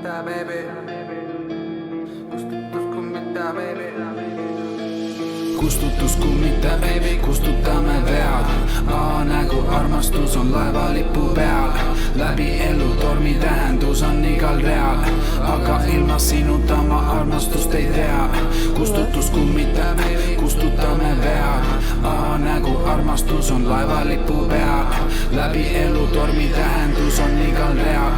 mitä baby. Kustutus kun mitä baby. Kustutus kun mitä baby, kustuttaa mä veat. Nää kun armastus on laivalippu päällä. Läpi elutormi tähän tuusan nikal real. Aga ilma sinulta mä armastus ei tea. Kustutus kun mitä baby, kustuttaa mä veat. Nää kun armastus on laivalippu päällä. Läpi elutormi tähän tuusan nikal real.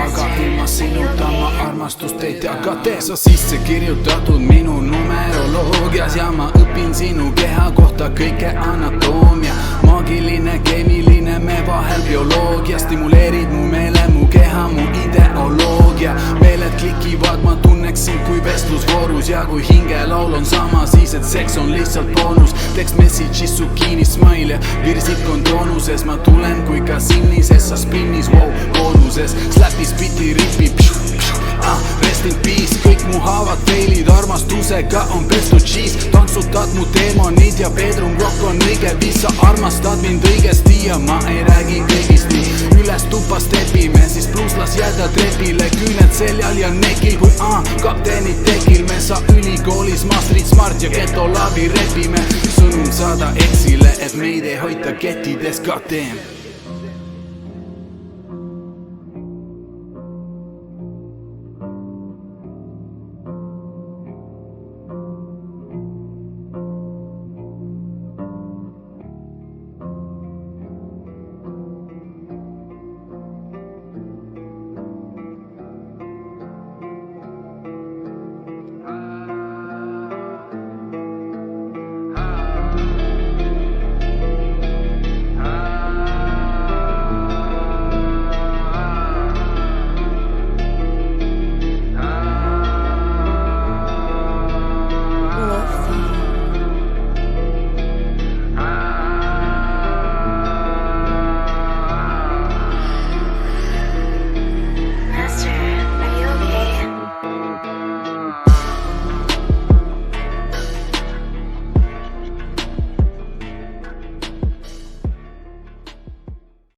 Aga ilma sinulta mä armastus ei tea. Kateessa sisse kirjoitatut minun numerologias ja mä opin sinun kehä kohta kaikke anatomia. Magillinen, keimillinen, me vahel biologia. Stimuleerit mu meele, mu kehä, mu ideologia. Meelet klikkivat, mä tunneksin kui vestlusvuorus. Ja kui hingelaul on sama, siis et seks on lihtsalt bonus. Text message'is su kiinni smile, virsid on toonuses. Mä tulen kui ka sinisessa spinnis, wow, boonuses. Slapis piti ripi, rest in peace. Kõik mu haavad failid, armastusega on pestu cheese. Tantsutad mu teemonid ja bedroom rock on õige viis. Sa armastad mind õigesti ja ma ei räägi kõigist nii. Üles tuppa stepime, siis plusslas jääda trepile. Küüned seljal ja nekil kui kaptenid tekil. Me sa ülikoolis ma street smart ja geto labi repime. Sõnum saada eksile, et meid ei hoita kettides, goddamn.